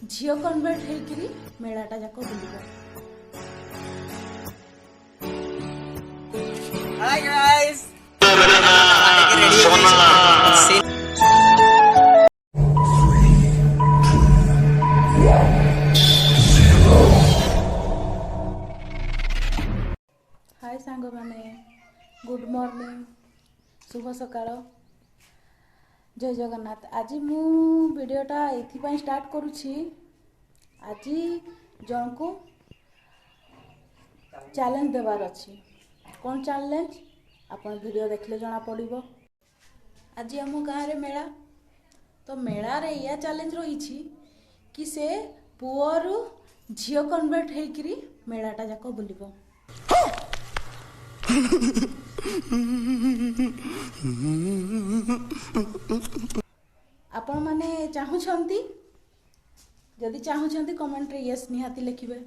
झील कन्वर्ट होकर मेलाटा जाक बुलिबो। हाय गाइस हाय सांग माने गुड मॉर्निंग शुभ सकाळ जय जगन्नाथ। आज मु वीडियोटा एथि स्टार्ट करुछि। आज जन को चैलेंज देवार अच्छी। कौन चैलेंज आपन वीडियो देखले जना पड़िबो। आज आम गाँव रे मेला तो मेला रे या चैलेंज रही कि से पुअरु झील कन्वर्ट होकर मेलाटा जाक बुलिबो। आपण माने चाहुछंती जदि चाहुछंती कमेंट रे यस निहाती लिखिबे।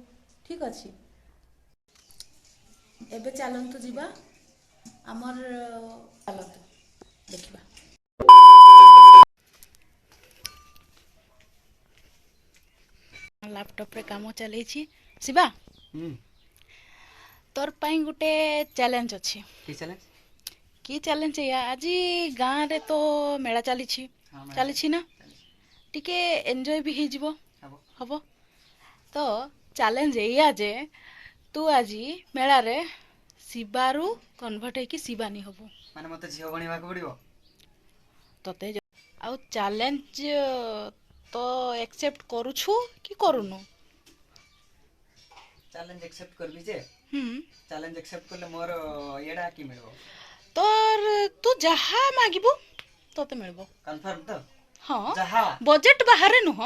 ठीक अछि। एबे चलंतु जीवा हमर चलंतु देखिबा। लैपटॉप रे काम चलै छी। शिवा तोर पाई गुटे चैलेंज अच्छी। की चैलेंज या आज गाँव रे तो मेला चली ना टिके एंजॉय भी ही जीवो हबो। तो चैलेंज या जे तू आज मेला रे शिवारू कन्वर्ट है कि शिवानी हबो माने मते झियो बनिबा को पड़िबो। तते आउ चैलेंज तो एक्सेप्ट करूछु कि करूनु। चैलेंज एक्सेप्ट करबी जे चैलेंज एक्सेप्ट करले मोर एडा की मिलबो। तोर तू जहा मागिबो तते मिलबो। कंफर्म तो हाँ जहा बजट बाहर नुह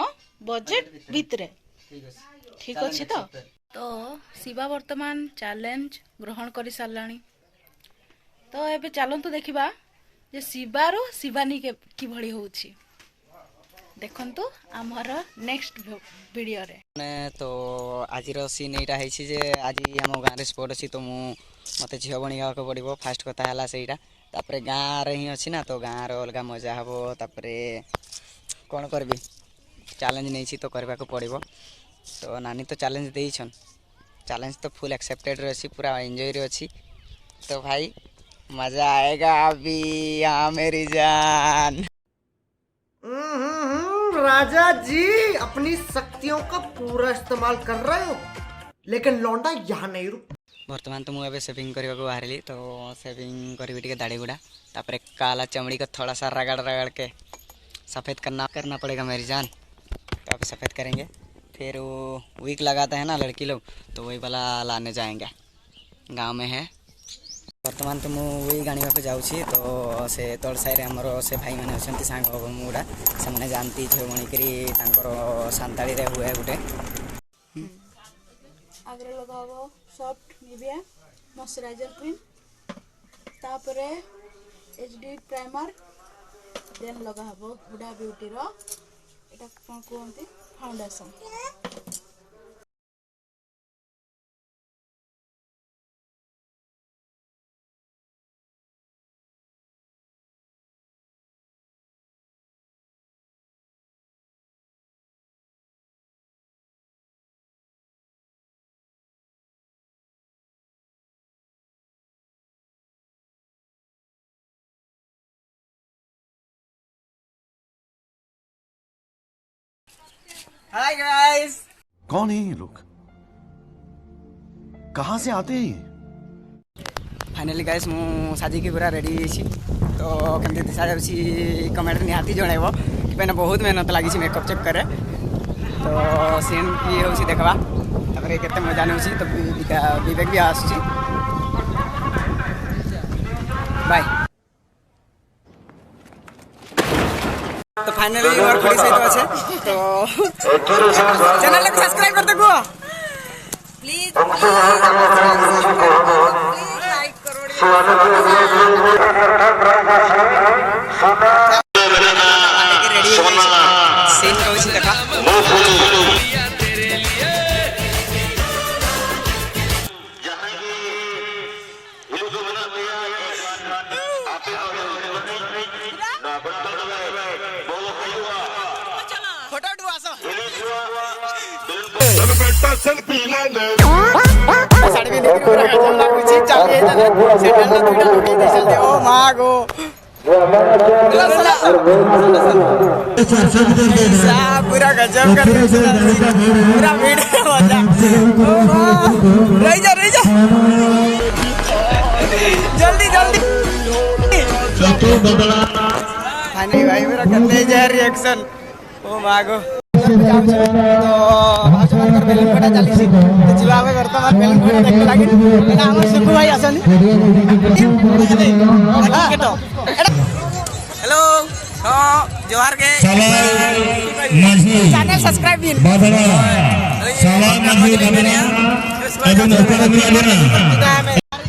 बजट भितरे। ठीक अच्छे तो शिवा वर्तमान चैलेंज ग्रहण कर साराणी। तो एबे चलंतु देखिबा जे शिवारू शिवानी के कि भଳି होउछि। देखंतु हमर नेक्स्ट वीडियो रे ने तो आज रो सीन एटा है जे आज हम गाँव रे स्पोर्ट अछि तो मु मते झियो बनिया को पड़िबो। फास्ट कथा हला सेटा तापरे गाँव रे ही अछि ना तो गाँव रो अलगा मजा हबो। तापरे कोन करबी चैलेंज नै छी तो करबा को पड़िबो। तो नानी तो चैलेंज देइछन चैलेंज तो फुल एक्सेप्टेड रहसी पूरा एंजॉय रे अछि। तो भाई मजा आएगा अभी। हाँ मेरी जान। राजा जी अपनी शक्तियों का पूरा इस्तेमाल कर रहे हो लेकिन लौंडा यहाँ नहीं रुक। वर्तमान तो मुझे सेविंग करने को बाहरी तो सेविंग करी टे दाढ़ी गुड़ा तापर काला चमड़ी को थोड़ा सा रगड़ के सफ़ेद करना पड़ेगा मेरी जान। तो अब सफ़ेद करेंगे फिर वो वीक लगाते हैं ना लड़की लोग तो वही वाला लाने जाएंगे गांव में है। वर्तमान तो मुझे गाणिबा को जाऊँगी तो से तल साइड आमर से भाई मैंने अच्छा सांग मुड़ा से मैंने जानती झील बणिकी सांताड़ी रे हुए गोटे आगे लगाबो सॉफ्ट निविया मॉइस्चराइजर क्रीम तापरे एचडी प्राइमर देन लगाबो हुडा ब्यूटी रो एटा कोन कोनती फाउंडेशन। हाय गाइस कौन है ये लोग कहाँ से आते हैं। फाइनली गाइस मु साजी की पूरा रेडी छी तो केमती दिशा जाउछी कमेंट निहाती जणैबो कि पने बहुत मेहनत लागी छी मेकअप चेक करे तो सीन की होउछी देखबा तापर केते मजा नउछी तो विवेक भी आछी बाय। तो फाइनली और खड़ी सहित अच्छे तो चैनल को सब्सक्राइब कर दो प्लीज लाइक करो सीन कहूँ देखा फोटो साड़ी भी देखिए पूरा गजब लाଗୁଛି ଚାଲିए ଚାଲେ ସେଟା ନା ଦୁଇଟା ଲଗେଇ ଦେଇଛନ୍ତି ଓ ମା ଗो पूरा गजब कर पूरा वीडियो मजा रह जा जल्दी फाइनली भाई मेरा करते जा रिएक्शन ओ मागो तो भाषणकर बेलन कोटा चलीसी जीवा आवे वर्तमान बेलन कोटा देख लागी ना हम सुखु भाई आसनी हेलो हाँ जोहार के चैनल सब्सक्राइब दिन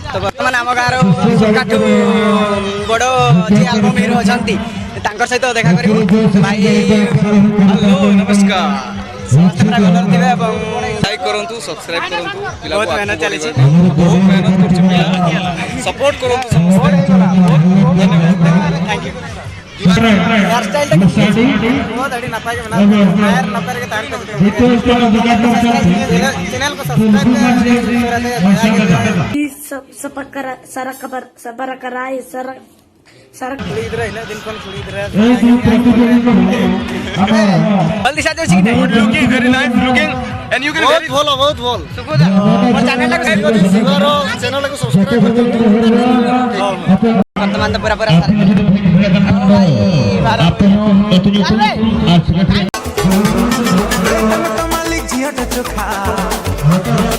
तो बर्तमान आम गाँव सबकाठू बड़ जी आल्बम हिरो अच्छा सहित देखा कर भाई हेलो नमस्कार समस्त पूरा गलर थे लाइक करंतु सब्सक्राइब करंतु बहुत मेहनत चली बहुत मेहनत करछ पिला सपोर्ट करंतु समस्त थैंक यू हेयर स्टाइल तक बहुत अड़ी नपाई के बना हेयर नपाई के तान पे चैनल को सब्सक्राइब खुली इधर है दिन कौन खुली इधर जल्दी साथ हो ठीक है looking very nice looking and you can very बहुत बोल सुखो जा और चैनल को चैनल को सब्सक्राइब कर वर्तमान तो पूरा सारे भाई भारत मालिक जिया चोखा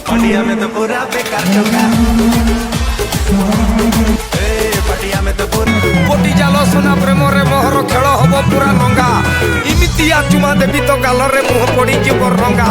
पटिया में तो पूरा बेकार चोखा पटिया में तो पूरा कोटी जाल सुना प्रेम रे मोहर खेल हम पूरा रंगा इमितिया चुमा देवी तो गाल रे मुह पड़ी जीव रंगा